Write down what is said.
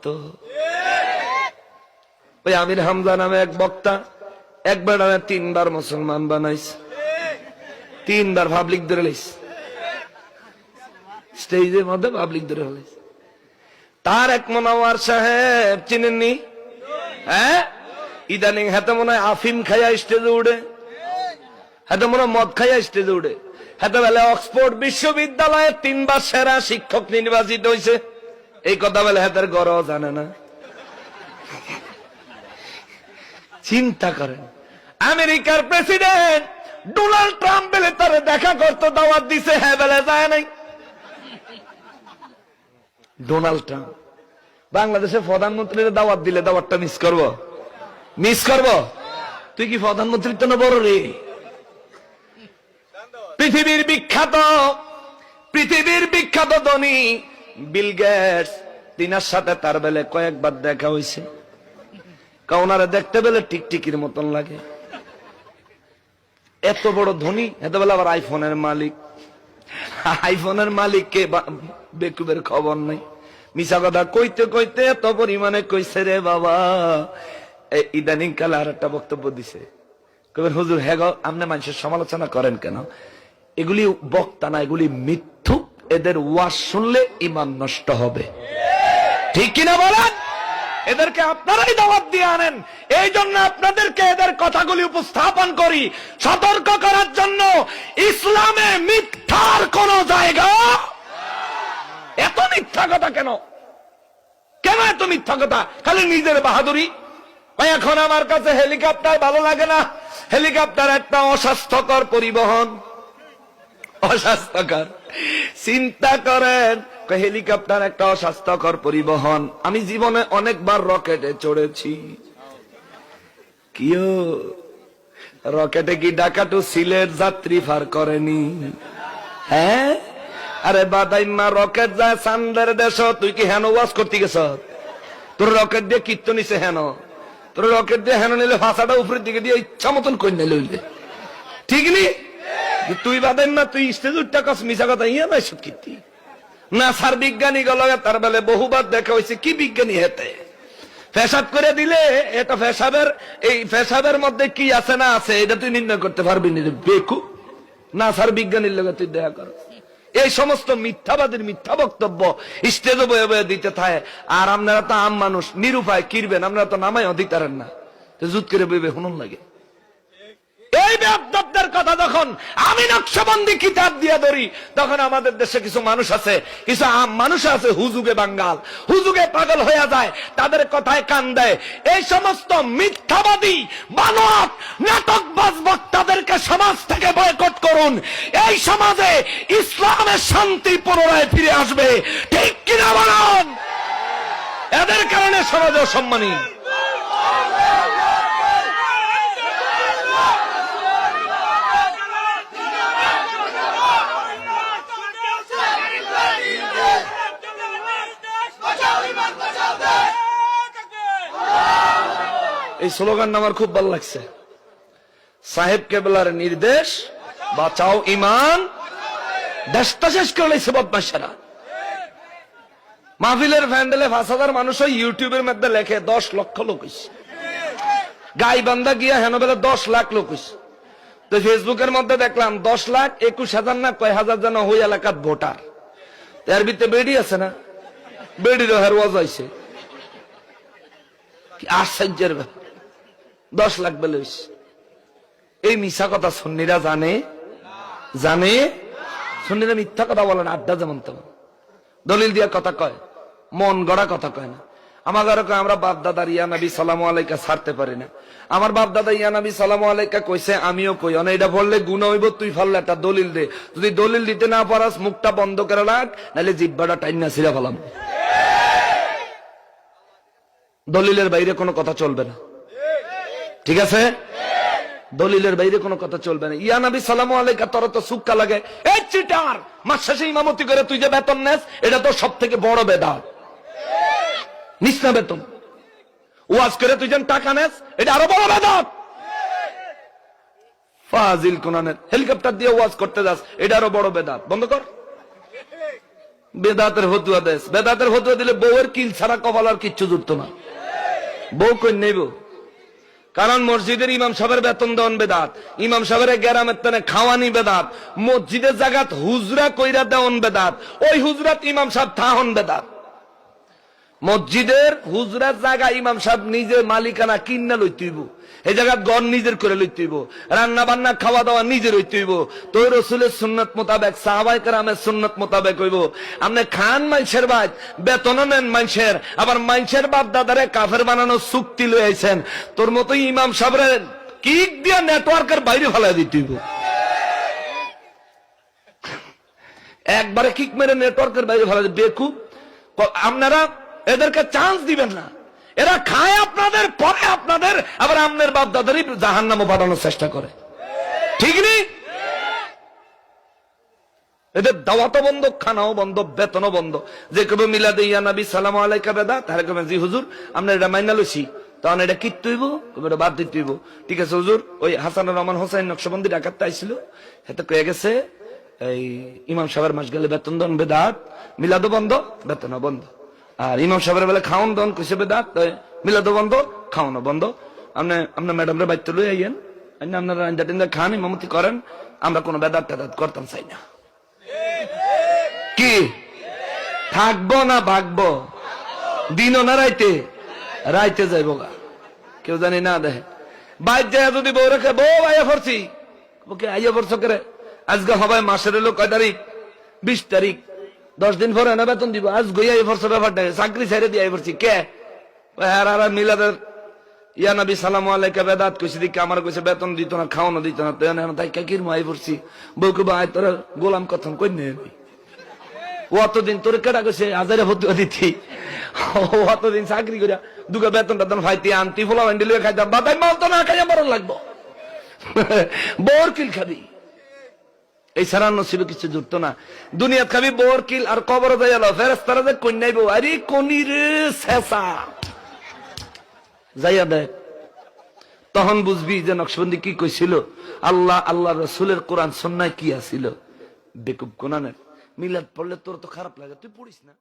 ভক্ত। ওই আমির হামজা নামে এক বক্তা একবার 3বার মুসলমান বানাইছে, 3বার পাবলিক ধরে লাইছে, স্টেজের মধ্যে পাবলিক ধরে লাইছে। তার এক মনোয়ার সাহেব চিনেননি? হ্যাঁ, ইদানিং হাতে মনে হয় আফিম খাইয়া স্টেজে উঠে, হাতে মনে হয় মদ খাইয়া স্টেজে উঠে। হাতে বেলা অক্সফোর্ড বিশ্ববিদ্যালয়ে 3বার সেরা শিক্ষক নির্বাচিত হয়েছে, এই কথা বলে হাতের গড়ও জানে না। চিন্তা করেন, আমেরিকার প্রেসিডেন্ট ডোনাল্ড ট্রাম্প বেলে তারে দেখা করতে দাওয়াত দিছে, হ্যাঁ বেলে যায় নাই। ডোনাল্ড ট্রাম্প বাংলাদেশের প্রধানমন্ত্রীর দাওয়াত দিলে দাওয়াতটা মিস করব? মিস করব? তুই কি প্রধানমন্ত্রী তো না বড় রে? পৃথিবীর বিখ্যাত ধনী বিল গেটস, তিনার সাথে তার বেলে কয়েকবার দেখা হয়েছে। ওনারে দেখতে পেলে টিকটিকির মতন লাগে, এত বড় ধনী, এত বেলা আবার আইফোনের মালিক। আইফোনের মালিককে বেকুবের খবর নাই। মিশা কথা কইতে কইতে এত পরিমাণে কইছে রে বাবা। ইদানিং কালে আর একটা বক্তব্য দিছে, কবেন হুজুর হ্যাঁ গো, আপনি মানুষের সমালোচনা করেন কেন? এগুলি বক্তা না, এগুলি মিথ্যুক, এদের ওয়াজ শুনলে ঈমান নষ্ট হবে। ঠিক কিনা বলেন? এদেরকে আপনারাই দাওয়াত দিয়ে আনেন। এই জন্য আপনাদেরকে এদের কথাগুলি উপস্থাপন করি, সতর্ক করার জন্য। ইসলামে মিথ্যার কোন জায়গা। এত মিথ্যা কথা কেন? কেন এত মিথ্যা কথা? খালি নিজের বাহাদুরি। এখন আমার কাছে হেলিকপ্টার ভালো লাগে না, হেলিকপ্টার একটা অস্বাস্থ্যকর পরিবহন, অস্বাস্থ্যকর। চিন্তা করেন, হেলিকপ্টার একটা অস্বাস্থ্যকর পরিবহন। আমি জীবনে অনেকবার রকেটে চড়েছি। কিও রকেটে কি ঢাকা টু সিলেট যাত্রী ফার করেনি? হ্যাঁ, আরে বাদাইমা রকেট যায় চান্দের দেশ। তুই কি হেন ওয়াজ করতে গেছ? তোর রকেট দিয়ে কীর্তন নিছে হেন? তোর রকেট দিয়ে হেন নিলে ভাষাটা উপরের দিকে দিয়ে ইচ্ছা মতন কন্যা লইলে, ঠিক নি? তুই বাদেন না, তুই স্টেজ উঠটা কাছ মিশা কথা ইয়া নাই সত্যি না। সার বিজ্ঞানী গেল, তার বেলে বহুবার দেখা হয়েছে। কি বিজ্ঞানী হেতে পেশাব করে দিলে এটা পেশাবের, এই পেশাবের মধ্যে কি আছে না আছে এটা তুই নির্ণয় করতে পারবি না। বেকু না, সার বিজ্ঞানীর লগে তুই দেখা কর। এই সমস্ত মিথ্যাবাদীর মিথ্যা বক্তব্য স্টেজে বয়ে বয়ে দিতে থাকে। আর আপনারা তো আম মানুষ, নিরুপায় কিরবেন, আপনারা তো নামাই অধিকারেন না, জুত করে বইবে হুনুন লাগে। এই বেয়াদবদের কথা যখন আমি নকশবন্দি কিতাব দিয়ে ধরি, তখন আমাদের দেশে কিছু মানুষ আছে, কিছু আম মানুষ আছে, হুজুগে বাঙ্গাল, হুজুগে পাগল হয়ে যায়, তাদের কথায় কান দেয়। এই সমস্ত মিথ্যাবাদী বানোয়াট নাটকবাজ বক্তাদেরকে সমাজ থেকে বয়কট করুন। এই সমাজে ইসলামের শান্তি পুনরায় ফিরে আসবে। ঠিক কিনা বলুন? এদের কারণে সমাজ অসম্মানী। এই স্লোগান আমার খুব ভালো লাগছে। সাহেব কেবলার নির্দেশ, বাঁচাও ইমান, দেশটা শেষ করে লাইছে বদমাশেরা। মাহফিলের প্যান্ডেলে 5000 মানুষ ইউটিউবের মধ্যে লেখে 10 লক্ষ লোক হইছে। গাইবান্ধা গিয়া হেন বেলা 10 লাখ লোক হইছে। তো ফেসবুকের মধ্যে দেখলাম 10,21,000 না কয় হাজার জন হই এলাকার ভোটার। এর ভিতরে বেড়ি আছে না, বেড়ির হের ওয়াজ হইছে। আশ্চর্যের ব্যাপার, 10 লাখ বেলে হইছে। এই মিথ্যা কথা সুন্নিরা জানে, জানে। সুন্নিরা মিথ্যা কথা বলেন, আড্ডা যেমন তেমন দলিল দিয়া কথা কয়, মন গড়া কথা কয় না। আমার ঘরে কয় আমরা বাপ দাদার ইয়া নবী সালামু আলাইকা ছাড়তে পারি না। আমার বাপ দাদা ইয়া নবী সালামু আলাইকা কইছে, আমিও কই। না এটা বললে গুনাহ হইব, তুই ফাললে একটা দলিল দে। যদি দলিল দিতে না পারাস মুখটা বন্ধ করে রাখ, নাহলে জিহ্বাটা টাইনা ছিঁড়া ফেলাম। দলিলের বাইরে কোনো কথা চলবে না, ঠিক আছে? দলিলের বাইরে কোনো কথা চলবে না। ইয়া নবী সালামু আলাইকা তোর তো সুক্কা লাগে। এই চিটার, মাস শেষে ইমামতি করে তুই যে বেতন নেস, এটা তো সব থেকে বড় বেদাত। নিস না বেতন, ওয়াজ করে তুই যেন টাকা নেস, এটা আরো বড় বেদাত। ফাজিল কোনানের, হেলিকপ্টার দিয়ে ওয়াজ করতে যাস, এটা আরো বড় বেদাত। বন্ধ কর। বেদাতের ফতুয়া দেশ, বেদাতের ফতুয়া দিলে বউয়ের কিল ছাড়া কপাল আর কিচ্ছু জুটতো না। বউ কই নেব, কারণ মসজিদের ইমাম সাহেবের বেতন দেওয়ান বেদাত, ইমাম সাহেবের গ্যারামের তেনে খাওয়ানি বেদাত, মসজিদের জায়গাত হুজরা কইরা দেওয়ান বেদাত, ওই হুজরাত ইমাম সাহেব থাহন বেদাত। মসজিদের হুজরার জায়গা ইমাম সাহেব নিজে মালিকানা কিন্না লইতেইব, এই জায়গা গড় নিজের করে লইতেইব, রান্না বান্না খাওয়া দাওয়া নিজের হইতেইব। তো রসুলের সুন্নত মোতাবেক, সাহাবায়ে কেরামের সুন্নত মোতাবেক হইব। আপনি খান মানুষের ভাই, বেতনও নেন মানুষের, আবার মানুষের বাপ দাদারে কাফের বানানো চুক্তি লই আইছেন। তোর মতো ইমাম সাহেবের কিক দিয়া নেটওয়ার্কের বাইরে ফেলাই দিতেইব, একবারে কিক মেরে নেটওয়ার্কের বাইরে ফেলাই দিবে। বেকুব আপনারা এদেরকে চান্স দিবেন না, এরা খায় আপনাদের, পরে আপনাদের, আবার আপনার বাপ দাদারই জাহান্নামে পাঠানোর চেষ্টা করে, ঠিক নেই? এদের দাওয়াতও বন্ধ, খানাও বন্ধ, বেতনও বন্ধ। যে কবে মিলাদে ইয়া নবী সালাম আলাইকা বেদা, তাহলে কবে জি হুজুর আমরা এটা মাইনা লইছি, তখন এটা কি তুইব, এটা বাদ দিতে হইব। ঠিক আছে হুজুর, ওই হাসানুর রহমান হোসেন নকশবন্দি ডাকাতটা আইছিল, হেতে কয়ে গেছে এই ইমাম সাহেবের মাস গেলে বেতন দেন বেদাত, মিলাদও বন্ধ, বেতনও বন্ধ। আর ইমাম সাহেবের বেলা খাওয়ান দন কইছে বেদাত, মিলাদও বন্ধ, খাওয়ানো বন্ধ। আপনি ম্যাডামরা বাইতে লই আইয়েন, আপনারা রান্দা টিন্দা খান, ইমামতি করেন, আমরা কোনো বেদাত টেদাত করতাম চাই না। কি থাকবো না ভাগবো, দিনও না রাইতে, রাইতে যাইব গা, কেউ জানি না দেখে। বাইর যায় যদি বউ রেখে, বউ আইয়া পড়ছি, ওকে আইয়া পড়ছো করে, আজকে হবাই মাসের এলো কয় তারিখ, 20 তারিখ, 10 দিন পরে না বেতন দিব, আজ গই আইয়া পড়ছো, ব্যাপারটা চাকরি ছেড়ে দিয়ে আইয়া পড়ছি। কে হ্যাঁ মিলাদের ইয়া নবী সালাম আলাইকা বেদাত কইছে, দিকে আমার কইছে বেতন দিত না, খাওয়ানো দিত না, তাই কিরম আই পড়ছি। বউকে ভাই তোর গোলাম কথন কই নেই, ও অতদিন তোর কেটা গেছে হাজারে ফতুয়া দিতি, অতদিন চাকরি করিয়া দুগা বেতন টেতন ফাইতি আনতি, ফোলা ভান্ডি লুয়ে খাইতাম, বাদাই মাল তো না খাইয়া মরণ লাগবো, বোর কিল খাবি, এই ছাড়া নসিবে কিছু জুটতো না। দুনিয়াত খাবি বোর কিল, আর কবর যাই এলো ফেরেশতারা যে কন্যাইব, আরে কোনি রে শেষা যাইয়া দেখ, তখন বুঝবি যে নকশবন্দি কি কইছিল, আল্লাহ আল্লাহ রসুলের কোরআন সুন্নাহ কি আছিল। বেকুব কোরআনের মিলাদ পড়লে তোর তো খারাপ লাগে, তুই পড়িস না।